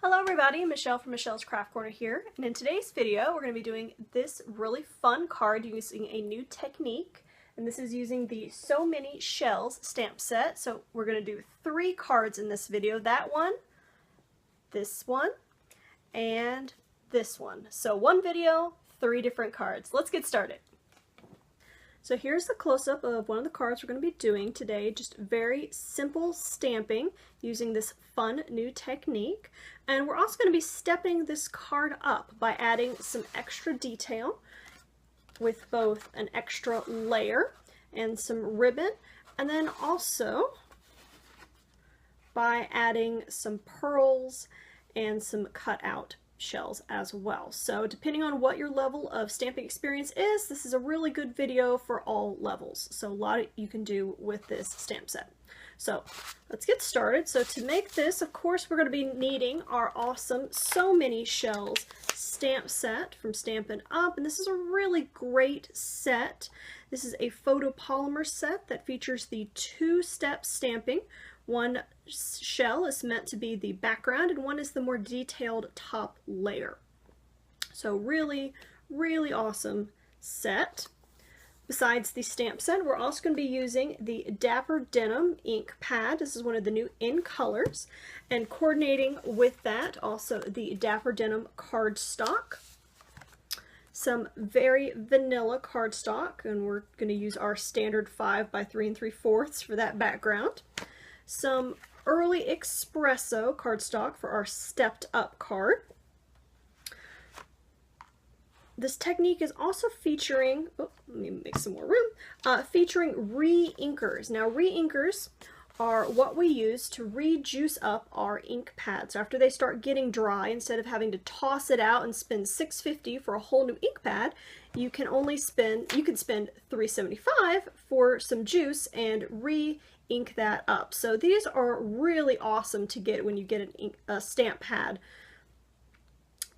Hello everybody, Michelle from Michelle's Craft Corner here, and in today's video we're going to be doing this really fun card using a new technique, and this is using the So Many Shells stamp set. So we're going to do 3 cards in this video, that one, this one, and this one. So one video, 3 different cards. Let's get started. So here's the close-up of one of the cards we're going to be doing today, just very simple stamping using this fun new technique. And we're also going to be stepping this card up by adding some extra detail with both an extra layer and some ribbon, and then also by adding some pearls and some cut-out shells as well. So depending on what your level of stamping experience is, this is a really good video for all levels. So a lot you can do with this stamp set. So let's get started. So to make this, of course, we're going to be needing our awesome So Many Shells stamp set from Stampin' Up! And this is a really great set. This is a photopolymer set that features the 2-step stamping. One shell is meant to be the background and one is the more detailed top layer. So really, really awesome set. Besides the stamp set, we're also going to be using the Dapper Denim ink pad. This is one of the new in colors, and coordinating with that also the Dapper Denim cardstock. Some very vanilla cardstock, and we're going to use our standard 5 by 3 3/4 for that background. Some early espresso cardstock for our stepped up card. This technique is also featuring, let me make some more room, featuring re-inkers. Now re-inkers are what we use to re-juice up our ink pads. So after they start getting dry, instead of having to toss it out and spend $6.50 for a whole new ink pad, you can spend $3.75 for some juice and re-ink that up. So these are really awesome to get when you get a stamp pad.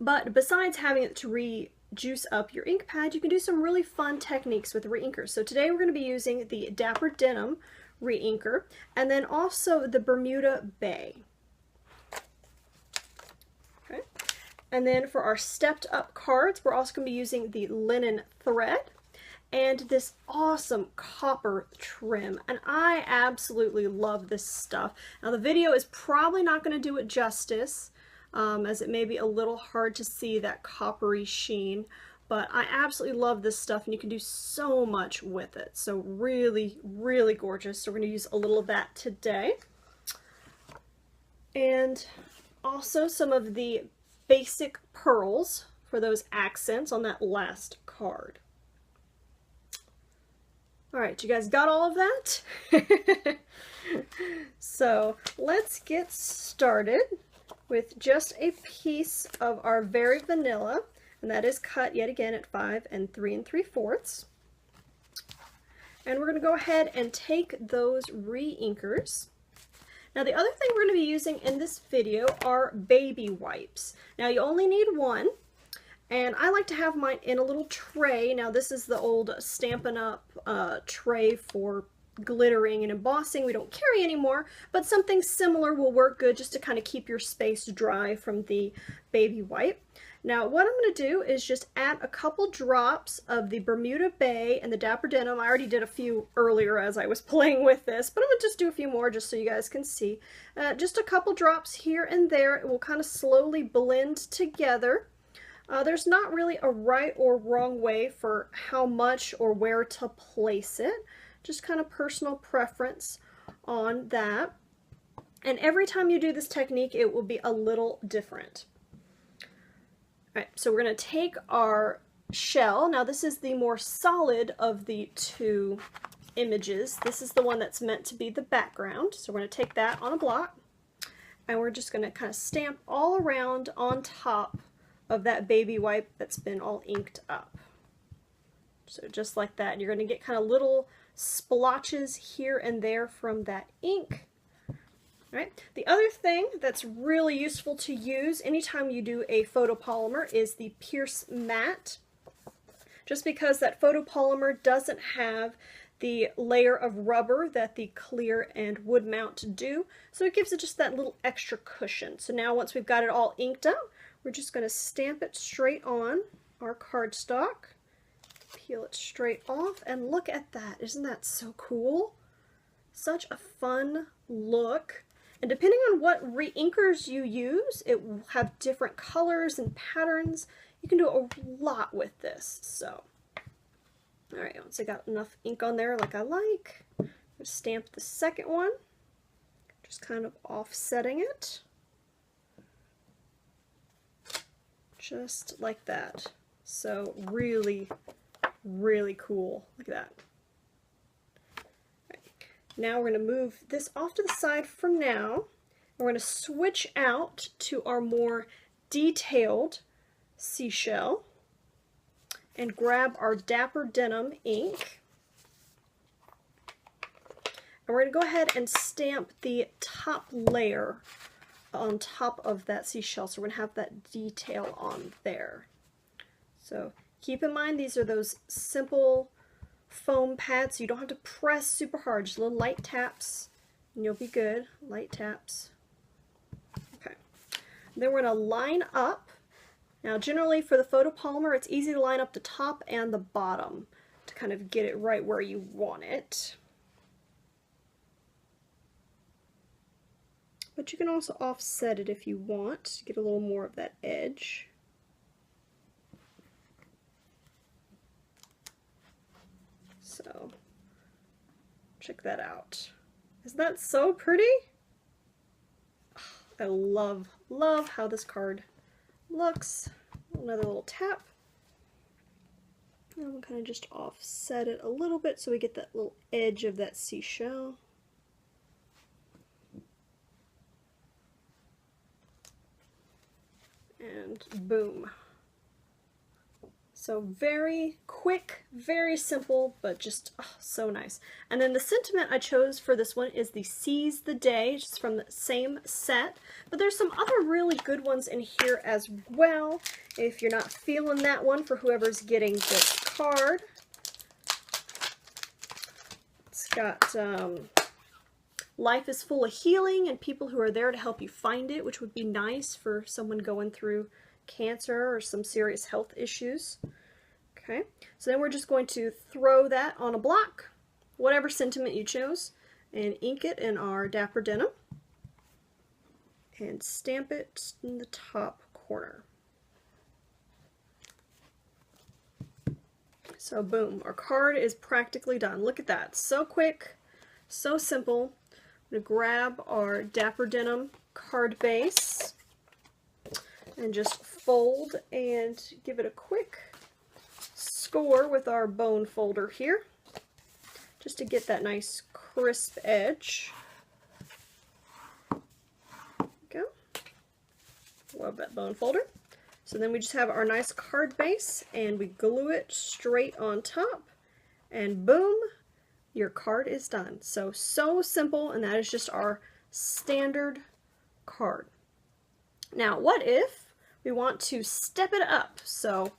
But besides having it to re-juice up your ink pad, you can do some really fun techniques with re-inkers. So today we're going to be using the Dapper Denim re-inker, and then also the Bermuda Bay. Okay. And then for our stepped up cards, we're also going to be using the linen thread and this awesome copper trim, and I absolutely love this stuff. Now the video is probably not going to do it justice, as it may be a little hard to see that coppery sheen, but I absolutely love this stuff and you can do so much with it. So really, really gorgeous. So we're going to use a little of that today. And also some of the basic pearls for those accents on that last card. Alright, you guys got all of that? So let's get started with just a piece of our very vanilla, and that is cut yet again at 5 and 3 3/4. And we're going to go ahead and take those re-inkers. Now the other thing we're going to be using in this video are baby wipes. Now you only need one, and I like to have mine in a little tray. Now this is the old Stampin' Up! Tray for glittering and embossing we don't carry anymore, but something similar will work good just to kind of keep your space dry from the baby wipe. Now what I'm going to do is just add a couple drops of the Bermuda Bay and the Dapper Denim. I already did a few earlier as I was playing with this, but I'm going to just do a few more just so you guys can see. Just a couple drops here and there. It will kind of slowly blend together. There's not really a right or wrong way for how much or where to place it. Just kind of personal preference on that. And every time you do this technique, it will be a little different. Alright, so we're going to take our shell. Now this is the more solid of the 2 images. This is the one that's meant to be the background. So we're going to take that on a block, and we're just going to kind of stamp all around on top of that baby wipe that's been all inked up. So just like that. You're going to get kind of little splotches here and there from that ink. Right. The other thing that's really useful to use anytime you do a photopolymer is the Pierce Matte. Just because that photopolymer doesn't have the layer of rubber that the clear and wood mount do. So it gives it just that little extra cushion. So now once we've got it all inked up, we're just going to stamp it straight on our cardstock. Peel it straight off, and look at that. Isn't that so cool? Such a fun look. And depending on what reinkers you use, it will have different colors and patterns. You can do a lot with this. So, all right, once I got enough ink on there like I like, I'm going to stamp the second one, just kind of offsetting it. Just like that. So really, really cool. Look at that. Now we're going to move this off to the side for now. We're going to switch out to our more detailed seashell and grab our Dapper Denim ink. And we're going to go ahead and stamp the top layer on top of that seashell. So we're going to have that detail on there. So keep in mind these are those simple foam pads, so you don't have to press super hard, just little light taps and you'll be good. Light taps. Okay. Then we're going to line up. Now generally for the photopolymer it's easy to line up the top and the bottom to kind of get it right where you want it. But you can also offset it if you want to get a little more of that edge. So, check that out. Isn't that so pretty? I love how this card looks. Another little tap. And we'll kind of just offset it a little bit so we get that little edge of that seashell. And boom. So very quick, very simple, but just so nice. And then the sentiment I chose for this one is the Seize the Day, just from the same set. But there's some other really good ones in here as well, if you're not feeling that one for whoever's getting this card. It's got life is full of healing and people who are there to help you find it, which would be nice for someone going through cancer or some serious health issues. Okay, so then we're just going to throw that on a block, whatever sentiment you chose, and ink it in our Dapper Denim and stamp it in the top corner. So boom, our card is practically done. Look at that, so quick, so simple. I'm going to grab our Dapper Denim card base and just fold and give it a quick score with our bone folder here, just to get that nice crisp edge. There we go. Love that bone folder. So then we just have our nice card base and we glue it straight on top and boom, your card is done. So simple, and that is just our standard card. Now, what if we want to step it up? So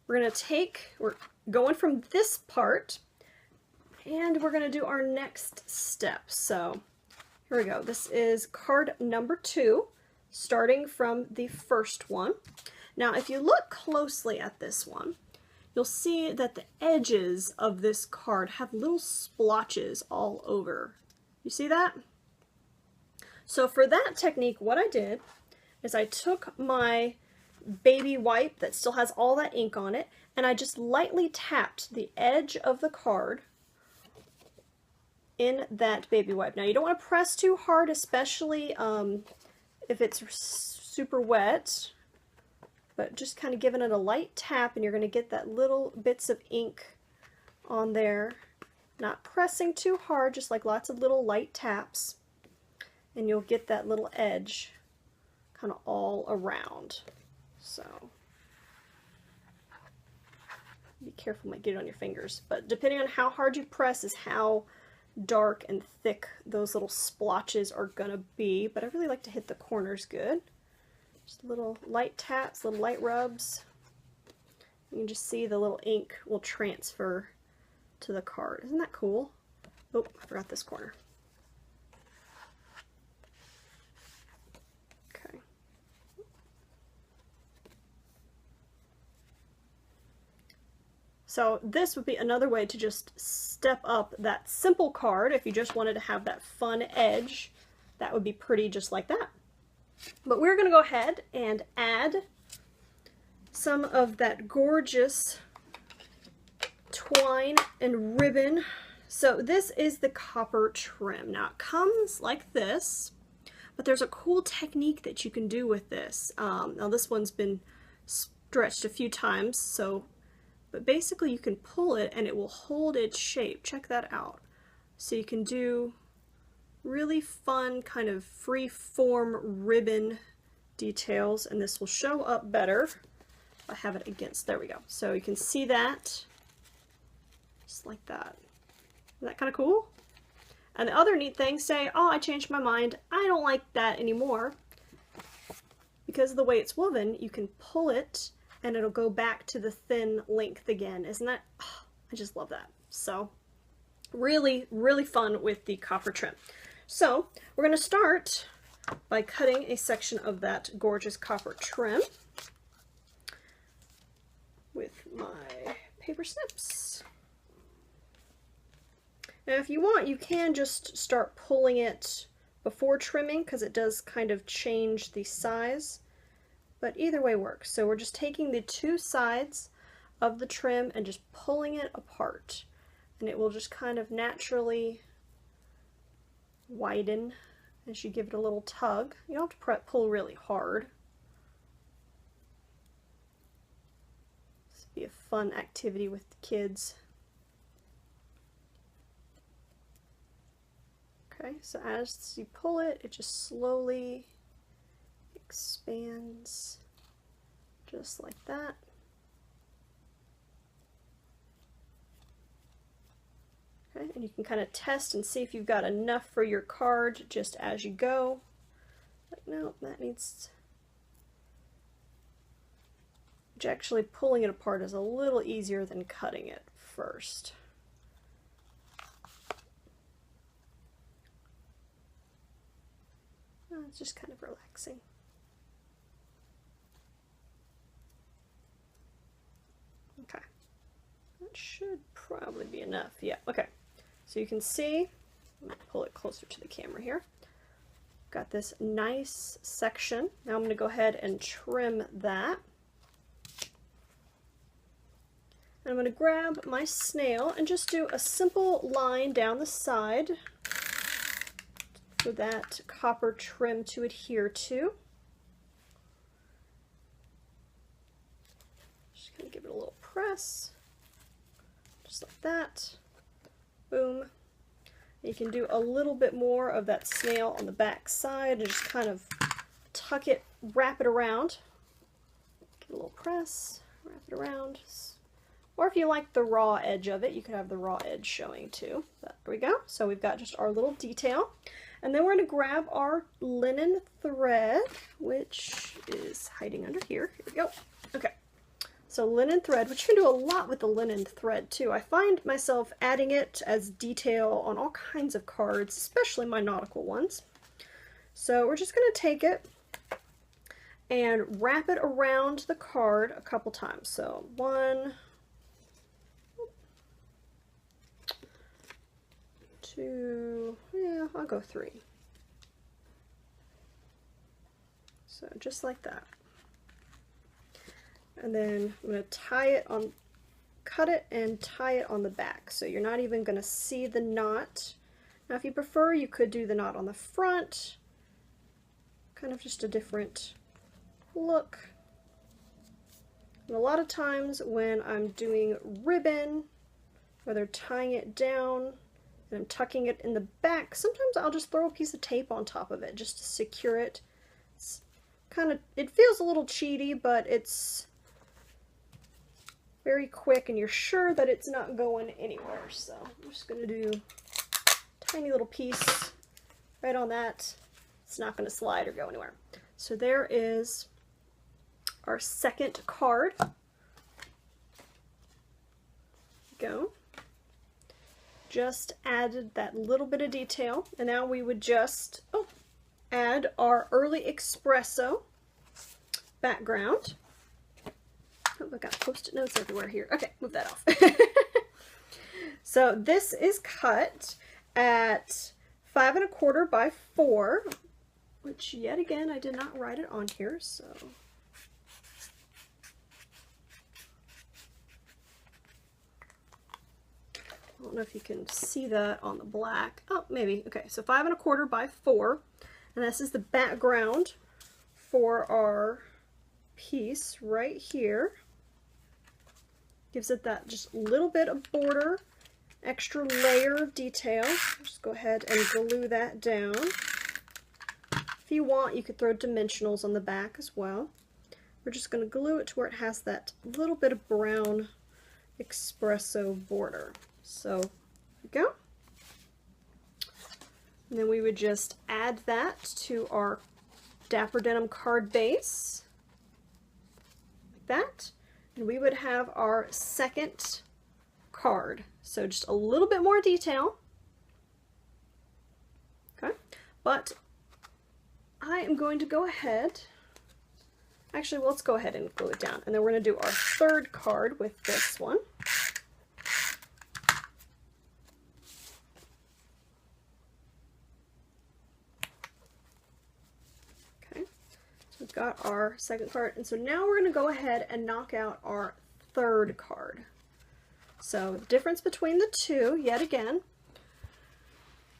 we're going from this part and we're going to do our next step. So here we go. This is card number 2, starting from the first one. Now, if you look closely at this one, you'll see that the edges of this card have little splotches all over. You see that? So for that technique, what I did is I took my baby wipe that still has all that ink on it, and I just lightly tapped the edge of the card in that baby wipe. Now you don't want to press too hard, especially if it's super wet, but just kind of giving it a light tap and you're going to get that little bits of ink on there. Not pressing too hard, just like lots of little light taps, and you'll get that little edge kind of all around. So be careful, might get it on your fingers, but depending on how hard you press is how dark and thick those little splotches are gonna be, but I really like to hit the corners good. Just little light taps, little light rubs. You can just see the little ink will transfer to the card. Isn't that cool? Oh, I forgot this corner. Okay. So this would be another way to just step up that simple card. If you just wanted to have that fun edge, that would be pretty just like that. But we're going to go ahead and add some of that gorgeous twine and ribbon. So this is the copper trim. Now it comes like this, but there's a cool technique that you can do with this. Now this one's been stretched a few times, but basically you can pull it and it will hold its shape. Check that out. So you can do really fun kind of free form ribbon details, and this will show up better. I have it against, there we go. So you can see that, just like that. Isn't that kind of cool? And the other neat thing, say, oh, I changed my mind, I don't like that anymore. Because of the way it's woven, you can pull it and it'll go back to the thin length again. Isn't that, oh, I just love that. So really, really fun with the copper trim. So we're going to start by cutting a section of that gorgeous copper trim with my paper snips. Now if you want, you can just start pulling it before trimming because it does kind of change the size, but either way works. So we're just taking the two sides of the trim and just pulling it apart, and it will just kind of naturally widen as you give it a little tug. You don't have to pull really hard. This would be a fun activity with the kids. Okay, so as you pull it, it just slowly expands, just like that. Okay, and you can kind of test and see if you've got enough for your card just as you go. Like, no, that needs... Which actually pulling it apart is a little easier than cutting it first. It's just kind of relaxing. Okay, that should probably be enough. Yeah, okay. So you can see, I'm going to pull it closer to the camera here. Got this nice section. Now I'm going to go ahead and trim that. And I'm going to grab my snail and just do a simple line down the side for that copper trim to adhere to. Just going to give it a little press, just like that. Boom. You can do a little bit more of that snail on the back side and just kind of tuck it, wrap it around. Give it a little press, wrap it around. Or if you like the raw edge of it, you could have the raw edge showing too. But there we go. So we've got just our little detail. And then we're going to grab our linen thread, which is hiding under here. Here we go. Okay. So linen thread, which you can do a lot with the linen thread too. I find myself adding it as detail on all kinds of cards, especially my nautical ones. So we're just going to take it and wrap it around the card a couple times. So 1, 2, yeah, I'll go 3. So just like that. And then I'm going to tie it on, cut it and tie it on the back. So you're not even going to see the knot. Now if you prefer, you could do the knot on the front. Kind of just a different look. And a lot of times when I'm doing ribbon, whether tying it down and I'm tucking it in the back, sometimes I'll just throw a piece of tape on top of it just to secure it. It's kind of, it feels a little cheaty, but it's very quick and you're sure that it's not going anywhere. So I'm just going to do a tiny little piece right on that. It's not going to slide or go anywhere. So there is our second card. Go. just added that little bit of detail, and now we would just add our early espresso background. Oh, I got post-it notes everywhere here. Okay, move that off. So this is cut at 5 1/4 by 4, which yet again I did not write it on here, so I don't know if you can see that on the black. Oh, maybe. Okay, so 5 1/4 by 4, and this is the background for our piece right here. Gives it that just little bit of border, extra layer of detail. Just go ahead and glue that down. If you want, you could throw dimensionals on the back as well. We're just going to glue it to where it has that little bit of brown espresso border. So there we go. And then we would just add that to our Dapper Denim card base, like that. And we would have our second card. So just a little bit more detail. Okay, but I am going to go ahead, actually let's go ahead and glue it down, and then we're going to do our third card with this one. We've got our second card, and so now we're going to go ahead and knock out our third card. So the difference between the two, yet again,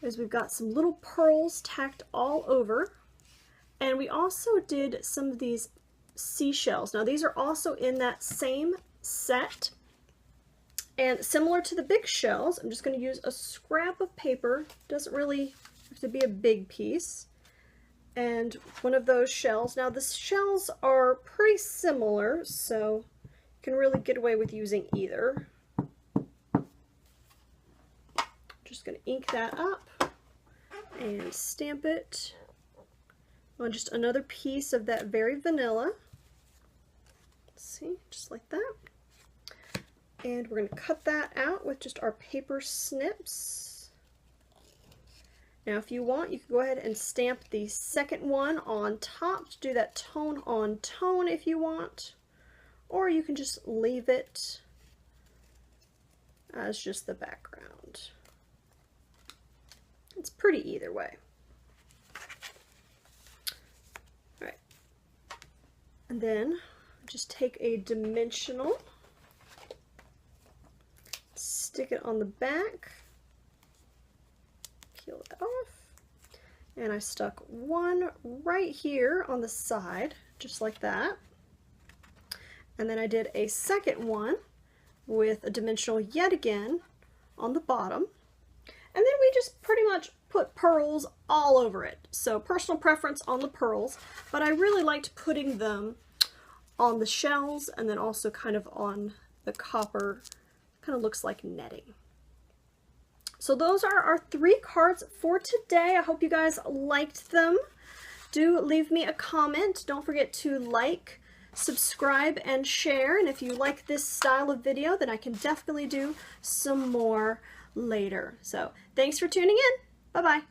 is we've got some little pearls tacked all over, and we also did some of these seashells. Now these are also in that same set, and similar to the big shells, I'm just going to use a scrap of paper. Doesn't really have to be a big piece. And one of those shells. Now the shells are pretty similar, so you can really get away with using either. Just going to ink that up and stamp it on just another piece of that Very Vanilla. See, just like that. And we're going to cut that out with just our paper snips. Now if you want, you can go ahead and stamp the second one on top to do that tone on tone if you want, or you can just leave it as just the background. It's pretty either way. Alright, and then just take a dimensional, stick it on the back, peel that off, and I stuck one right here on the side, just like that. And then I did a second one with a dimensional yet again on the bottom. And then we just pretty much put pearls all over it. So personal preference on the pearls, but I really liked putting them on the shells and then also kind of on the copper. Kind of looks like netting. So those are our 3 cards for today. I hope you guys liked them. Do leave me a comment. Don't forget to like, subscribe, and share. And if you like this style of video, then I can definitely do some more later. So thanks for tuning in. Bye-bye.